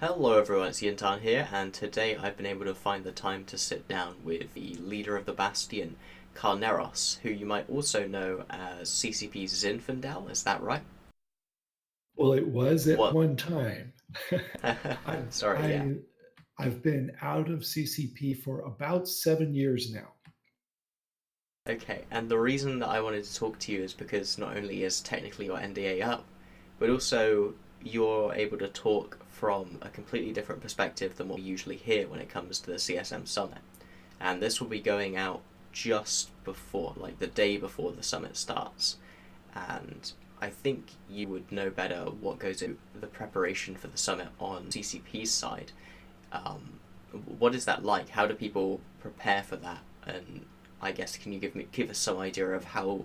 Hello everyone, it's Jin'taan here, and today I've been able to find the time to sit down with the leader of the Bastion, Carneros, who you might also know as CCP Zinfandel, is that right? Well, it was at What? one time. I've Sorry, yeah. I I've been out of CCP for about 7 years now. Okay, and the reason that I wanted to talk to you is because not only is technically your NDA up, but also you're able to talk from a completely different perspective than what we usually hear when it comes to the CSM summit. And this will be going out just before, like the day before the summit starts. And I think you would know better what goes into the preparation for the summit on CCP's side. Um, what is that like? How do people prepare for that? And I guess can you give us some idea of how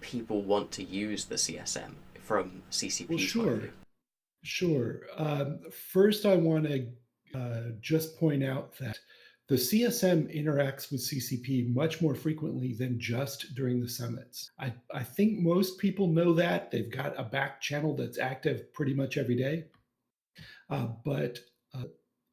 people want to use the CSM from Well, CCP's point of view? sure, sure. First, I want to just point out that the CSM interacts with CCP much more frequently than just during the summits. I think most people know that. They've got a back channel that's active pretty much every day. But uh,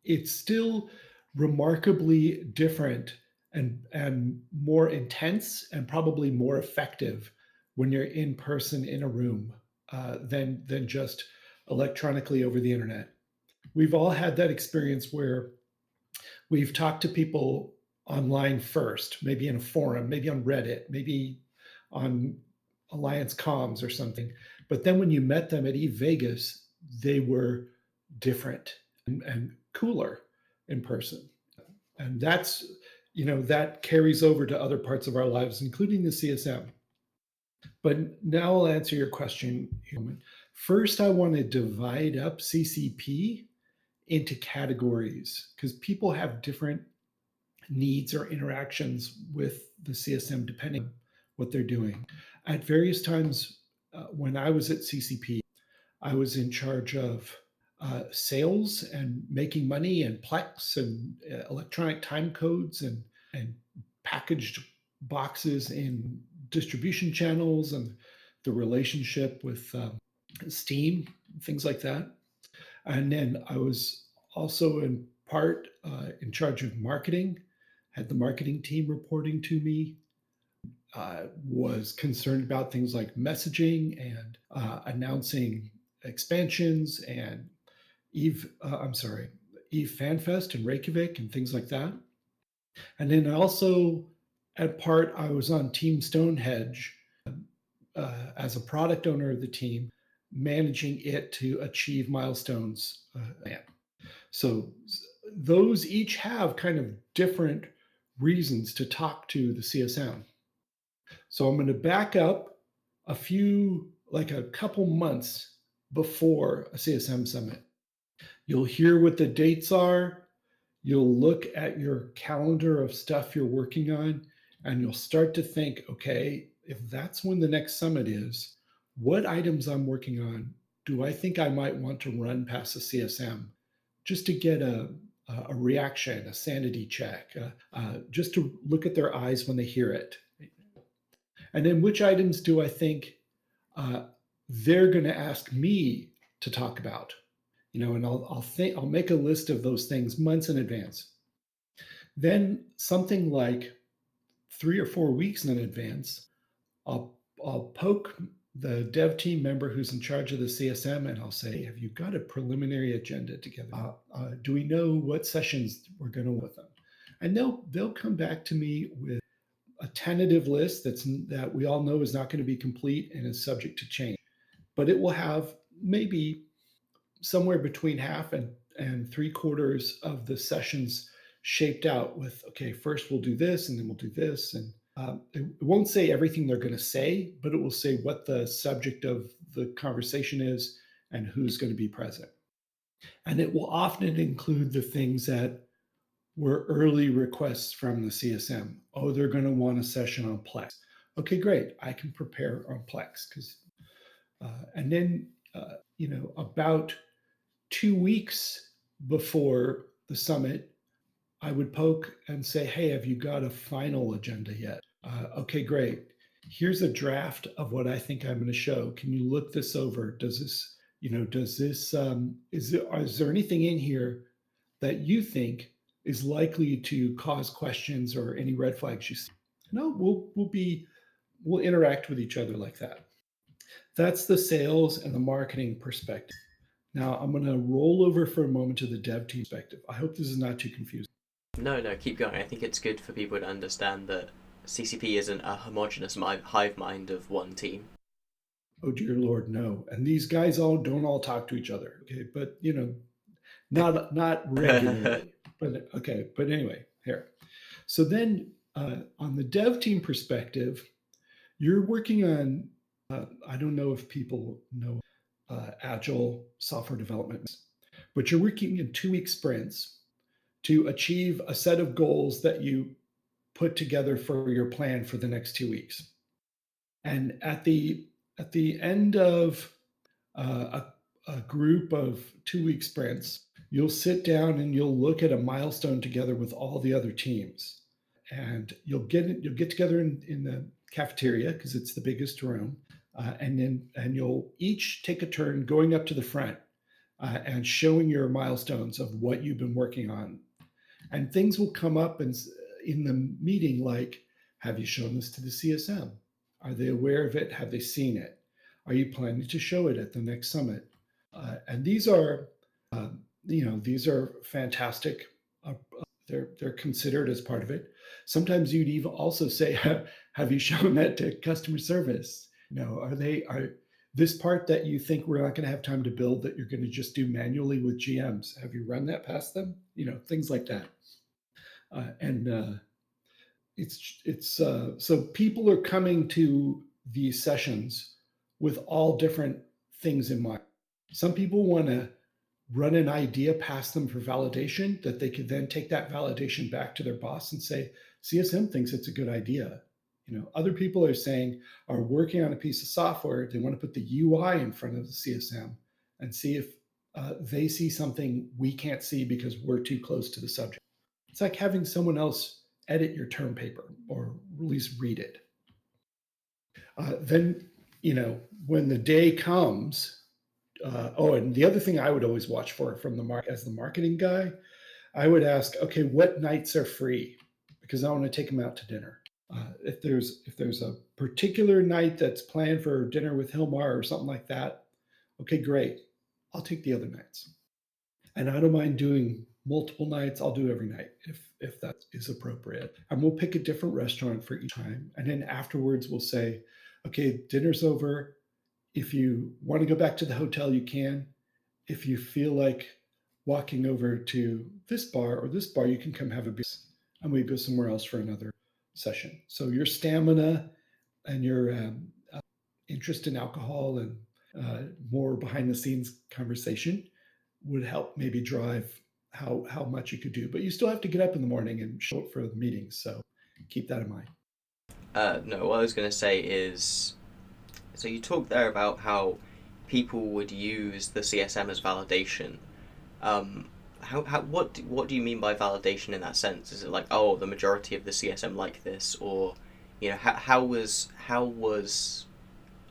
it's still remarkably different and more intense and probably more effective when you're in person in a room than just electronically over the internet. We've all had that experience where we've talked to people online first, maybe in a forum, maybe on Reddit, maybe on Alliance Comms or something. But then when you met them at Vegas, they were different and cooler in person. And that carries over to other parts of our lives, including the CSM. But now I'll answer your question. First, I want to divide up CCP into categories because people have different needs or interactions with the CSM depending on what they're doing. At various times when I was at CCP, I was in charge of sales and making money and Plex and electronic time codes and packaged boxes in distribution channels and the relationship with Steam, things like that. And then I was also in part in charge of marketing, had the marketing team reporting to me, was concerned about things like messaging and announcing expansions and Eve FanFest in Reykjavik and things like that. And then also at part, I was on Team Stonehenge as a product owner of the team, managing it to achieve milestones. So those each have kind of different reasons to talk to the CSM. So I'm going to back up like a couple months before a CSM summit. You'll hear what the dates are. You'll look at your calendar of stuff you're working on, and you'll start to think, okay, if that's when the next summit is, what items I'm working on do I think I might want to run past the CSM just to get a reaction, a sanity check, just to look at their eyes when they hear it. And then which items do I think uh, they're going to ask me to talk about? And I'll make a list of those things months in advance. Then something like 3 or 4 weeks in advance, I'll poke the dev team member who's in charge of the CSM and I'll say, "Have you got a preliminary agenda together? Do we know what sessions we're going to with them?" And they'll come back to me with a tentative list that we all know is not going to be complete and is subject to change, but it will have maybe somewhere between half and 3/4 of the sessions shaped out with, okay, first we'll do this and then we'll do this. And it won't say everything they're going to say, but it will say what the subject of the conversation is and who's going to be present. And it will often include the things that were early requests from the CSM. Oh, they're going to want a session on Plex. Okay, great. I can prepare on Plex and then about 2 weeks before the summit, I would poke and say, "Hey, have you got a final agenda yet?" Okay, great. Here's a draft of what I think I'm going to show. Can you look this over? does this is there anything in here that you think is likely to cause questions or any red flags you see? No, we'll interact with each other like that. That's the sales and the marketing perspective. Now I'm going to roll over for a moment to the dev team perspective. I hope this is not too confusing. No, no, keep going. I think it's good for people to understand that CCP isn't a homogenous hive mind of one team. Oh dear Lord, no. And these guys all don't all talk to each other. Okay, but not regularly. But okay, but anyway, here. So then on the dev team perspective, you're working on I don't know if people know agile software development, but you're working in 2-week sprints to achieve a set of goals that you put together for your plan for the next 2 weeks. And at the end of a group of 2-week sprints, you'll sit down and you'll look at a milestone together with all the other teams, and you'll get together in the cafeteria because it's the biggest room, and you'll each take a turn going up to the front and showing your milestones of what you've been working on, and things will come up in the meeting like, have you shown this to the CSM? Are they aware of it? Have they seen it? Are you planning to show it at the next summit? And these are, these are fantastic. They're considered as part of it. Sometimes you'd even also say, have you shown that to customer service? Are this part that you think we're not going to have time to build that you're going to just do manually with GMs? Have you run that past them? Things like that. And it's so people are coming to these sessions with all different things in mind. Some people want to run an idea past them for validation that they could then take that validation back to their boss and say, CSM thinks it's a good idea. Other people are working on a piece of software. They want to put the UI in front of the CSM and see if they see something we can't see because we're too close to the subject. It's like having someone else edit your term paper or at least read it. Then, when the day comes, and the other thing I would always watch for from as the marketing guy, I would ask, okay, what nights are free? Because I want to take them out to dinner. If there's a particular night that's planned for dinner with Hilmar or something like that, okay, great. I'll take the other nights. And I don't mind doing multiple nights. I'll do every night if that is appropriate. And we'll pick a different restaurant for each time. And then afterwards we'll say, okay, dinner's over. If you want to go back to the hotel, you can. If you feel like walking over to this bar or this bar, you can come have a beer. And we go somewhere else for another session. So your stamina and your interest in alcohol and more behind the scenes conversation would help maybe drive how much you could do. But you still have to get up in the morning and show up for the meetings. So keep that in mind. No, what I was going to say is, so you talked there about how people would use the CSM as validation. What do you mean by validation in that sense? Is it like, oh, the majority of the CSM like this, or how was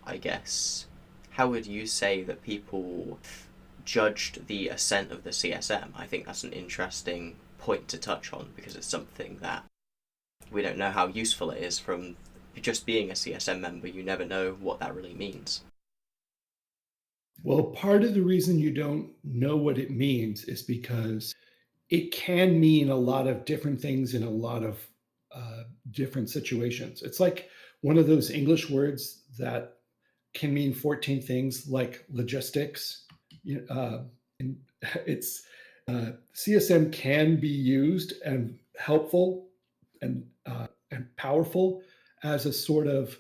I guess, how would you say that people judged the ascent of the CSM? I think that's an interesting point to touch on because it's something that we don't know how useful it is from just being a CSM member. You never know what that really means. Well, part of the reason you don't know what it means is because it can mean a lot of different things in a lot of different situations. It's like one of those English words that can mean 14 things, like logistics. And it's CSM can be used and helpful and powerful as a sort of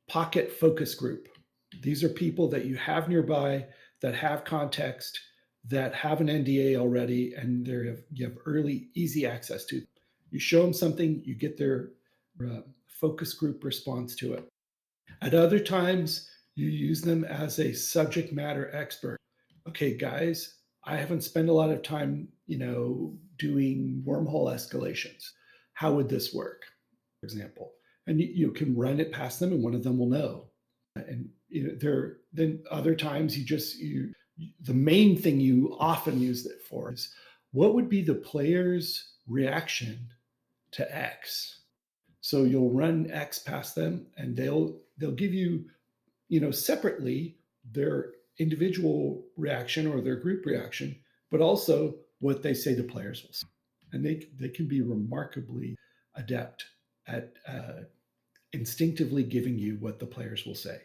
pocket focus group. These are people that you have nearby that have context, that have an NDA already, and you have early, easy access to them. You show them something, you get their focus group response to it. At other times, you use them as a subject matter expert. Okay, guys, I haven't spent a lot of time, doing wormhole escalations. How would this work, for example? And you can run it past them, and one of them will know. And then other times you the main thing you often use it for is what would be the player's reaction to X. So you'll run X past them, and they'll give you, separately their individual reaction or their group reaction, but also what they say the players will say. And they can be remarkably adept at instinctively giving you what the players will say.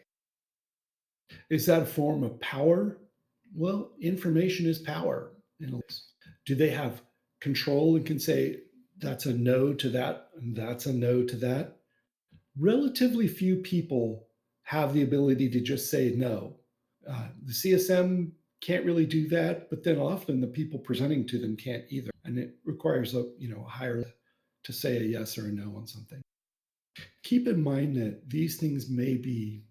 Is that a form of power? Well, information is power. Do they have control and can say, that's a no to that, and that's a no to that? Relatively few people have the ability to just say no. The CSM can't really do that, but then often the people presenting to them can't either. And it requires a higher to say a yes or a no on something. Keep in mind that these things may be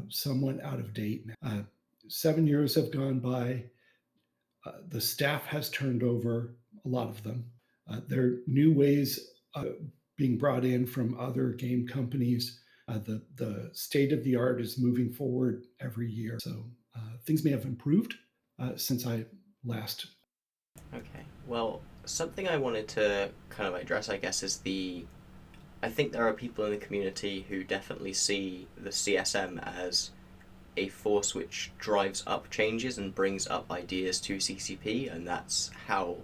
somewhat out of date now. 7 years have gone by. The staff has turned over, a lot of them. There are new ways being brought in from other game companies. The state of the art is moving forward every year. So things may have improved since I last. Okay. Well, something I wanted to kind of address, I guess, is I think there are people in the community who definitely see the CSM as a force which drives up changes and brings up ideas to CCP, and that's how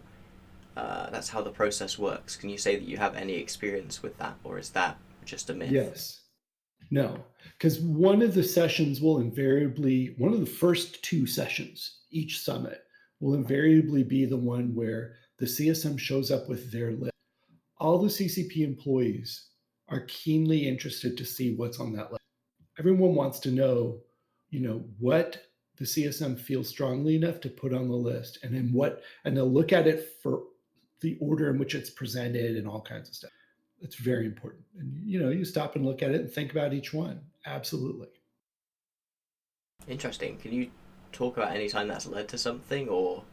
the process works. Can you say that you have any experience with that, or is that just a myth? Yes. No, because one of the first two sessions, each summit, will invariably be the one where the CSM shows up with their list. All the CCP employees are keenly interested to see what's on that list. Everyone wants to know, what the CSM feels strongly enough to put on the list, and then and they'll look at it for the order in which it's presented and all kinds of stuff. It's very important. And, you stop and look at it and think about each one. Absolutely. Interesting. Can you talk about any time that's led to something, or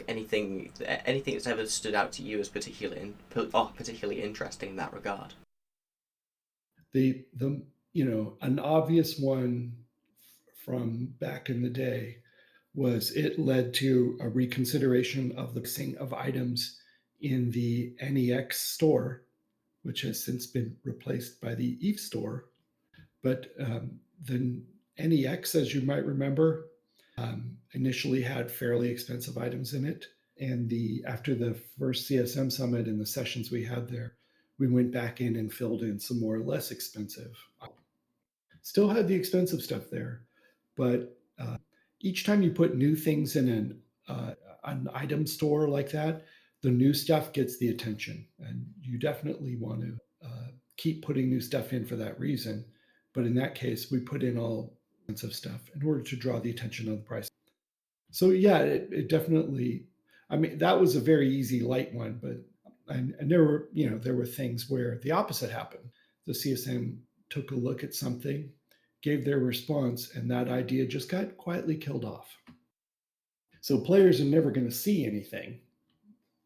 anything that's ever stood out to you as particularly interesting in that regard? The an obvious one from back in the day was it led to a reconsideration of the pricing of items in the NEX store, which has since been replaced by the EVE store. But the NEX, as you might remember, initially had fairly expensive items in it. And after the first CSM summit and the sessions we had there, we went back in and filled in some more or less expensive. Still had the expensive stuff there, but each time you put new things in an item store like that, the new stuff gets the attention, and you definitely want to keep putting new stuff in for that reason. But in that case, we put in all expensive stuff in order to draw the attention of the price. So yeah, it definitely. I mean, that was a very easy, light one, but and there were things where the opposite happened. The CSM took a look at something, gave their response, and that idea just got quietly killed off. So players are never going to see anything,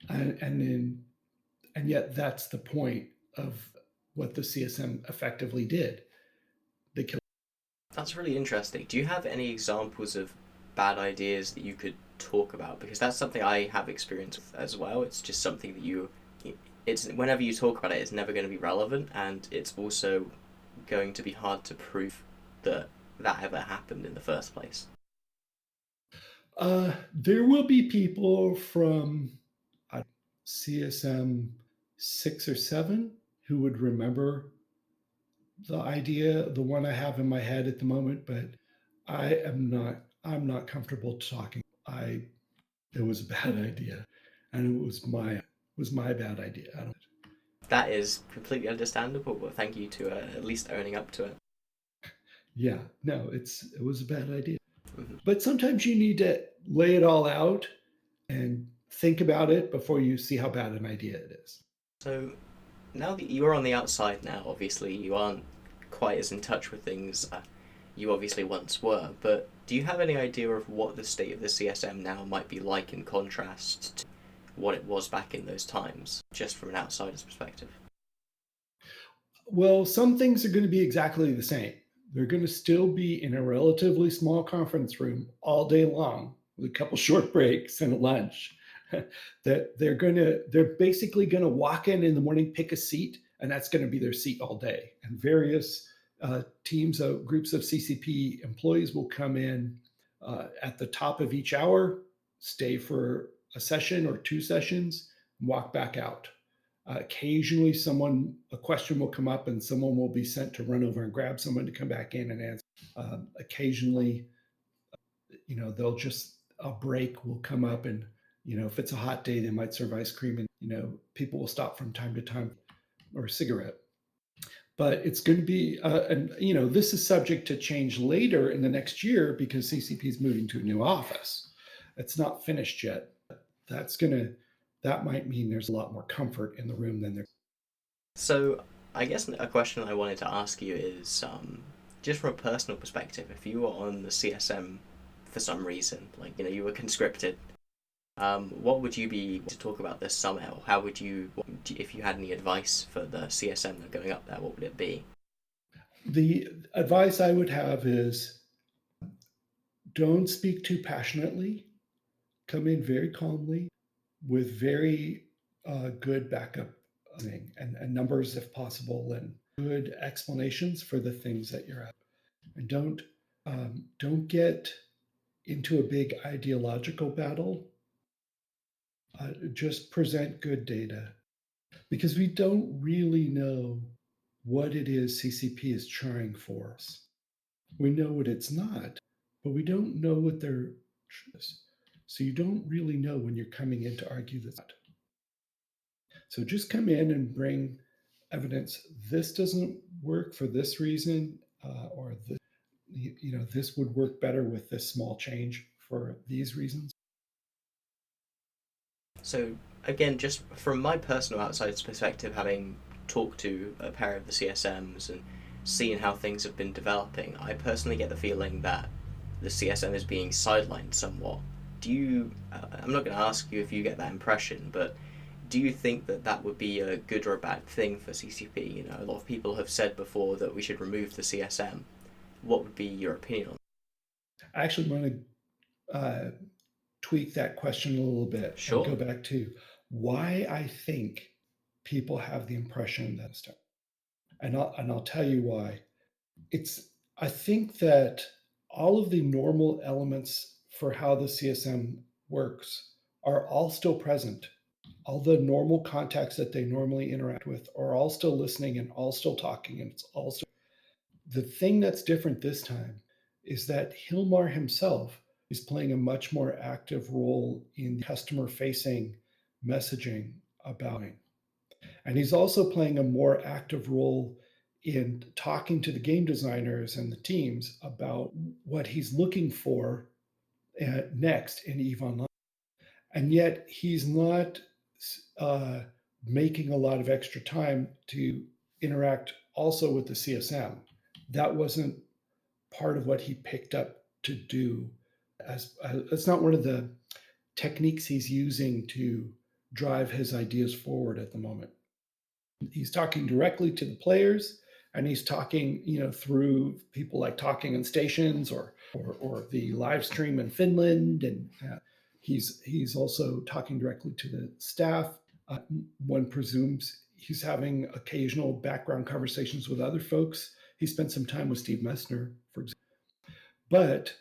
and yet that's the point of what the CSM effectively did. They killed. That's really interesting. Do you have any examples of bad ideas that you could talk about? Because that's something I have experience with as well. It's just something that it's whenever you talk about it, it's never going to be relevant, and it's also going to be hard to prove that ever happened in the first place. There will be people from CSM 6 or 7 who would remember the idea, the one I have in my head at the moment, but I'm not comfortable talking. It was a bad idea, and it was my bad idea. That is completely understandable, but thank you to at least owning up to it. Yeah, no, it was a bad idea. Mm-hmm. But sometimes you need to lay it all out and think about it before you see how bad an idea it is. So now that you're on the outside now, obviously you aren't quite as in touch with things you obviously once were, but do you have any idea of what the state of the CSM now might be like in contrast to what it was back in those times, just from an outsider's perspective? Well, some things are going to be exactly the same. They're going to still be in a relatively small conference room all day long with a couple short breaks and a lunch. That they're basically gonna walk in the morning, pick a seat, and that's gonna be their seat all day. And various teams of groups of CCP employees will come in at the top of each hour, stay for a session or two sessions, and walk back out. Occasionally, a question will come up, and someone will be sent to run over and grab someone to come back in and answer. Occasionally, they'll just a break will come up, and if it's a hot day, they might serve ice cream, and people will stop from time to time or a cigarette. But it's going to be, and this is subject to change later in the next year because CCP is moving to a new office. It's not finished yet. That might mean there's a lot more comfort in the room than there. So, I guess a question I wanted to ask you is, just from a personal perspective, if you were on the CSM for some reason, like you were conscripted, what would you be to talk about this summit, or how would you, if you had any advice for the CSM that are going up there, what would it be? The advice I would have is don't speak too passionately. Come in very calmly with very good backup and numbers if possible, and good explanations for the things that you're at. And don't get into a big ideological battle. Just present good data, because we don't really know what it is CCP is trying for us. We know what it's not, but we don't know what they're. So you don't really know when you're coming in to argue this. So just come in and bring evidence. This doesn't work for this reason, or this would work better with this small change for these reasons. So again, just from my personal outsider's perspective, having talked to a pair of the CSMs and seen how things have been developing, I personally get the feeling that the CSM is being sidelined somewhat. Do you? I'm not going to ask you if you get that impression, but do you think that that would be a good or a bad thing for CCP? A lot of people have said before that we should remove the CSM. What would be your opinion on I actually want to tweak that question a little bit Sure. and go back to why I think people have the impression that stuff. And I'll tell you why. I think that all of the normal elements for how the CSM works are all still present. All the normal contacts that they normally interact with are all still listening and all still talking, and it's all still. The thing that's different this time is that Hilmar himself is playing a much more active role in customer facing messaging about it. And he's also playing a more active role in talking to the game designers and the teams about what he's looking for next in EVE Online. And yet he's not making a lot of extra time to interact also with the CSM. That wasn't part of what he picked up to do. It's not one of the techniques he's using to drive his ideas forward at the moment. He's talking directly to the players, and he's talking, through people like Talking on Stations or the live stream in Finland, and he's also talking directly to the staff. One presumes he's having occasional background conversations with other folks. He spent some time with Steve Messner, for example, but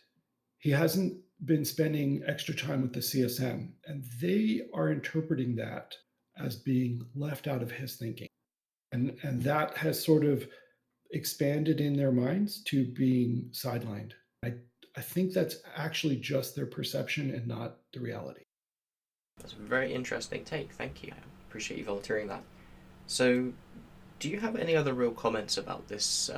he hasn't been spending extra time with the CSM, and they are interpreting that as being left out of his thinking. And that has sort of expanded in their minds to being sidelined. I think that's actually just their perception and not the reality. That's a very interesting take. Thank you. I appreciate you volunteering that. So, do you have any other real comments about this,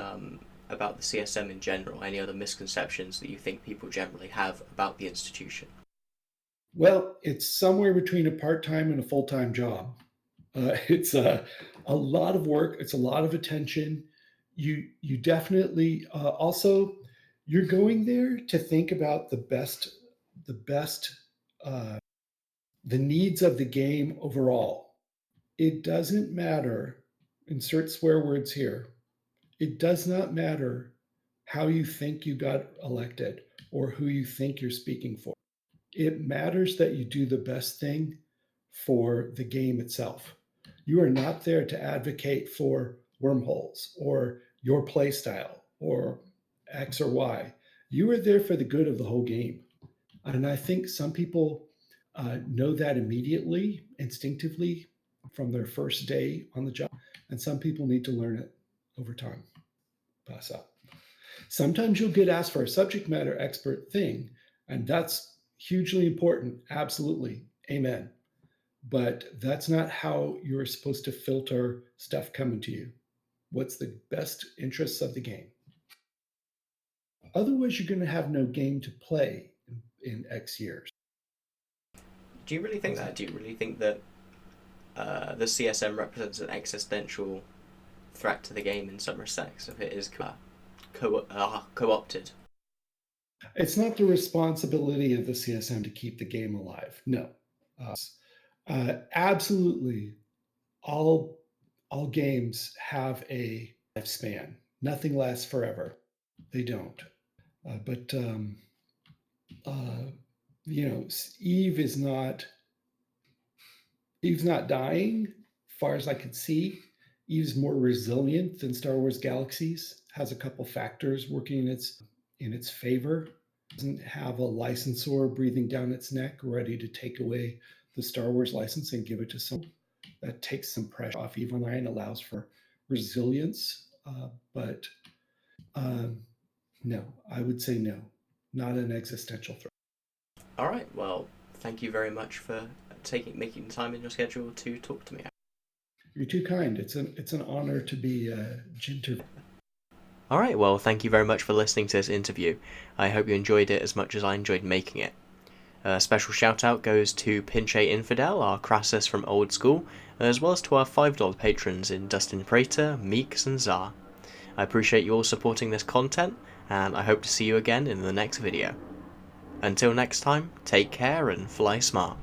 about the CSM in general? Any other misconceptions that you think people generally have about the institution? Well, it's somewhere between a part-time and a full-time job. It's a lot of work. It's a lot of attention. You definitely also you're going there to think about the needs of the game overall. It doesn't matter. Insert swear words here. It does not matter how you think you got elected or who you think you're speaking for. It matters that you do the best thing for the game itself. You are not there to advocate for wormholes or your play style or X or Y. You are there for the good of the whole game. And I think some people know that immediately, instinctively, from their first day on the job. And some people need to learn it over time. Pass up. Sometimes you'll get asked for a subject matter expert thing, and that's hugely important. Absolutely. Amen. But that's not how you're supposed to filter stuff coming to you. What's the best interests of the game? Otherwise, you're going to have no game to play in X years. Do you really think that? Do you really think that the CSM represents an existential threat to the game in some respects if it is co-opted? It's not the responsibility of the CSM to keep the game alive. No. Absolutely, all games have a lifespan. Nothing lasts forever. They don't. But you know, Eve's not dying, far as I could see. Eve's more resilient than Star Wars Galaxies. Has a couple factors working in its favor. Doesn't have a licensor breathing down its neck, ready to take away the Star Wars license and give it to someone. That takes some pressure off Eve Online, allows for resilience. But no, I would say no, not an existential threat. All right. Well, thank you very much for making time in your schedule to talk to me. You're too kind. It's an honor to be Jin'terviews. All right. Well, thank you very much for listening to this interview. I hope you enjoyed it as much as I enjoyed making it. A special shout out goes to CCP Infidel, our Crassus from Old School, as well as to our $5 patrons in Dustin Prater, Meeks, and Czar. I appreciate you all supporting this content, and I hope to see you again in the next video. Until next time, take care and fly smart.